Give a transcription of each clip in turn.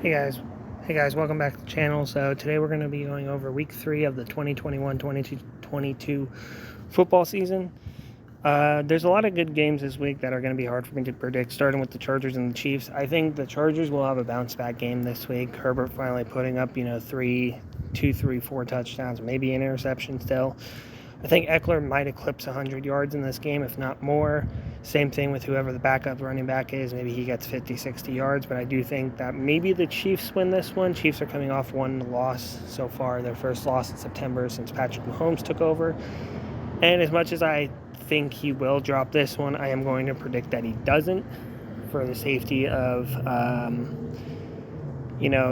Hey guys, welcome back to the channel. So today we're going to be going over week 3 of the 2021-2022 football season. There's a lot of good games this week that are going to be hard for me to predict, starting with the Chargers and the Chiefs. I think the Chargers will have a bounce back game this week. Herbert finally putting up, 4 touchdowns, maybe an interception still. I think Eckler might eclipse 100 yards in this game, if not more. Same thing with whoever the backup running back is. Maybe he gets 50, 60 yards, but I do think that maybe the Chiefs win this one. Chiefs are coming off one loss so far, their first loss in September since Patrick Mahomes took over. And as much as I think he will drop this one, I am going to predict that he doesn't, for the safety of,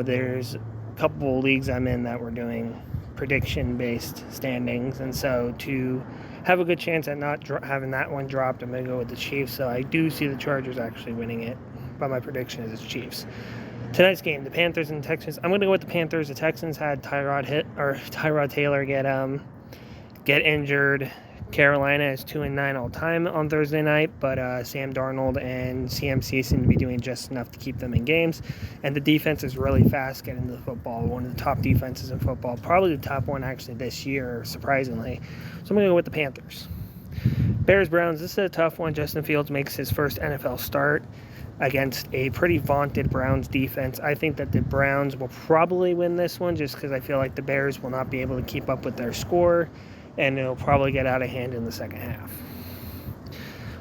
there's a couple leagues I'm in that we're doing prediction-based standings, and so to have a good chance at not having that one dropped, I'm going to go with the Chiefs. So I do see the Chargers actually winning it, but my prediction is it's Chiefs. Tonight's game, the Panthers and the Texans. I'm going to go with the Panthers. The Texans had Tyrod Taylor get injured. Carolina is 2-9 all time on Thursday night, but Sam Darnold and CMC seem to be doing just enough to keep them in games. And the defense is really fast getting to the football. One of the top defenses in football, probably the top one actually this year, surprisingly. So I'm going to go with the Panthers. Bears-Browns, this is a tough one. Justin Fields makes his first NFL start against a pretty vaunted Browns defense. I think that the Browns will probably win this one just because I feel like the Bears will not be able to keep up with their score, and it'll probably get out of hand in the second half.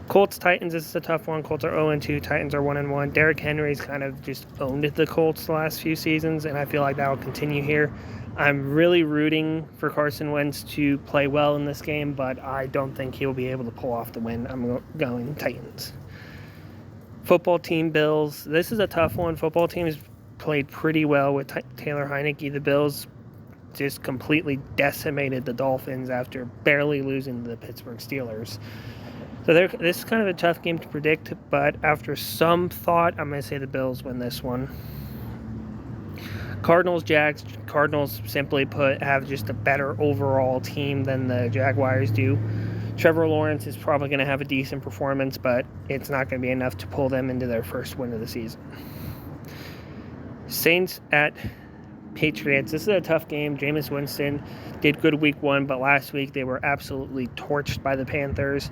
Colts-Titans, this is a tough one. Colts are 0-2, Titans are 1-1. Derrick Henry's kind of just owned the Colts the last few seasons, and I feel like that will continue here. I'm really rooting for Carson Wentz to play well in this game, but I don't think he'll be able to pull off the win. I'm going Titans. Football team, Bills. This is a tough one. Football teams played pretty well with Taylor Heinicke. The Bills just completely decimated the Dolphins after barely losing to the Pittsburgh Steelers. So this is kind of a tough game to predict, but after some thought, I'm going to say the Bills win this one. Cardinals, Jags. Cardinals, simply put, have just a better overall team than the Jaguars do. Trevor Lawrence is probably going to have a decent performance, but it's not going to be enough to pull them into their first win of the season. Saints at Patriots. This is a tough game. Jameis Winston did good week 1, but last week they were absolutely torched by the Panthers.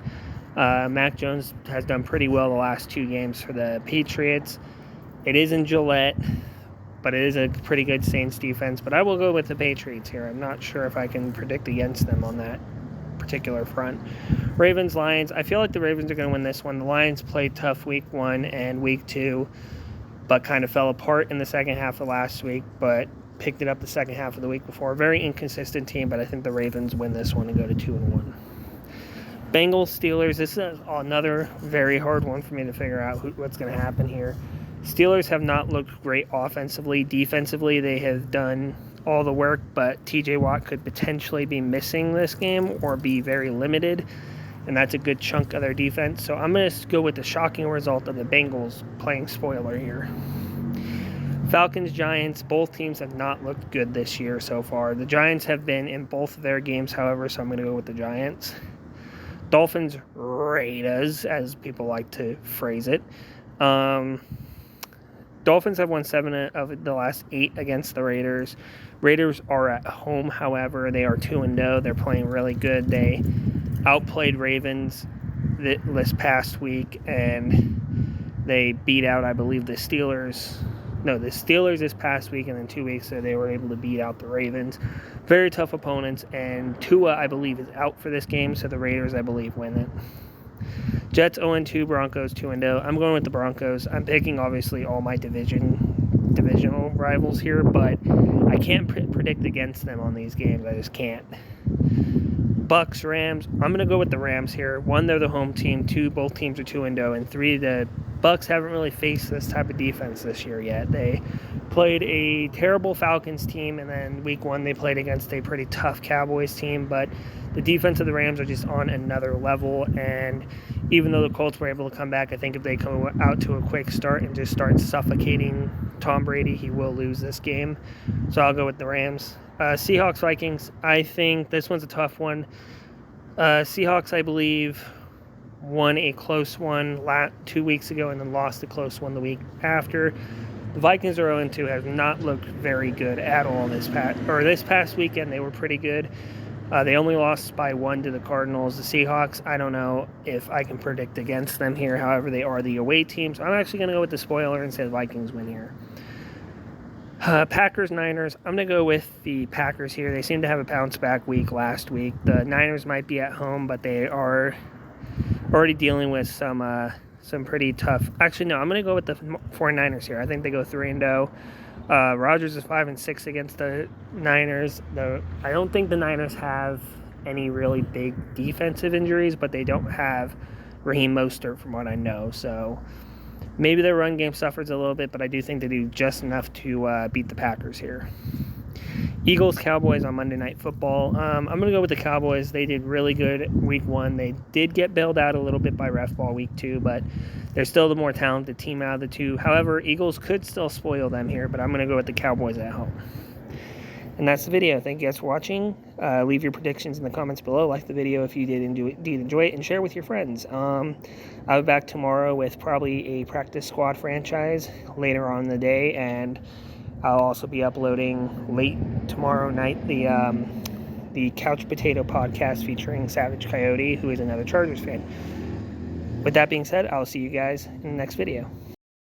Mac Jones has done pretty well the last 2 games for the Patriots. It is in Gillette, but it is a pretty good Saints defense. But I will go with the Patriots here. I'm not sure if I can predict against them on that particular front. Ravens, Lions. I feel like the Ravens are going to win this one. The Lions played tough week 1 and week 2, but kind of fell apart in the second half of last week, but picked it up the second half of the week before. Very inconsistent team, but I think the Ravens win this one and go to 2-1. Bengal Steelers. This is another very hard one for me to figure out what's going to happen here. Steelers have not looked great offensively. Defensively, they have done all the work, but TJ Watt could potentially be missing this game or be very limited, and that's a good chunk of their defense. So I'm going to go with the shocking result of the Bengals playing spoiler here. Falcons, Giants, both teams have not looked good this year so far. The Giants have been in both of their games, however, so I'm going to go with the Giants. Dolphins, Raiders, as people like to phrase it. Dolphins have won 7 of the last 8 against the Raiders. Raiders are at home, however. They are 2-0. They're playing really good. They outplayed Ravens this past week, and they beat out, I believe, the Steelers this past week, and then 2 weeks ago they were able to beat out the Ravens. Very tough opponents, and Tua, I believe, is out for this game, so the Raiders, I believe, win it. Jets 0-2, Broncos 2-0. I'm going with the Broncos. I'm picking, obviously, all my divisional rivals here, but I can't predict against them on these games. I just can't. Bucks, Rams. I'm going to go with the Rams here. 1, they're the home team. 2, both teams are 2-0. And 3, the Bucks haven't really faced this type of defense this year yet. They played a terrible Falcons team, and then week 1 they played against a pretty tough Cowboys team, but the defense of the Rams are just on another level, and even though the Colts were able to come back, I think if they come out to a quick start and just start suffocating Tom Brady, he will lose this game. So I'll go with the Rams. Seahawks, Vikings. I think this one's a tough one. Seahawks, I believe, won a close one 2 weeks ago and then lost a close one the week after. The Vikings are 0-2, have not looked very good at all this past weekend. They were pretty good. They only lost by 1 to the Cardinals. The Seahawks, I don't know if I can predict against them here. However, they are the away team. So I'm actually going to go with the spoiler and say the Vikings win here. Packers, Niners. I'm going to go with the Packers here. They seem to have a bounce-back week last week. The Niners might be at home, but they are already dealing with some pretty tough. Actually, no, I'm going to go with the 49ers here. I think they go 3-0. Rodgers is 5-6 against the Niners. I don't think the Niners have any really big defensive injuries, but they don't have Raheem Mostert from what I know. So maybe their run game suffers a little bit, but I do think they do just enough to beat the Packers here. Eagles, Cowboys on Monday Night Football. I'm going to go with the Cowboys. They did really good week 1. They did get bailed out a little bit by ref ball week 2, but they're still the more talented team out of the two. However, Eagles could still spoil them here, but I'm going to go with the Cowboys at home. And that's the video. Thank you guys for watching. Leave your predictions in the comments below. Like the video if you did enjoy it, and share with your friends. I'll be back tomorrow with probably a practice squad franchise later on in the day, and I'll also be uploading late tomorrow night the Couch Potato podcast featuring Savage Coyote, who is another Chargers fan. With that being said, I'll see you guys in the next video.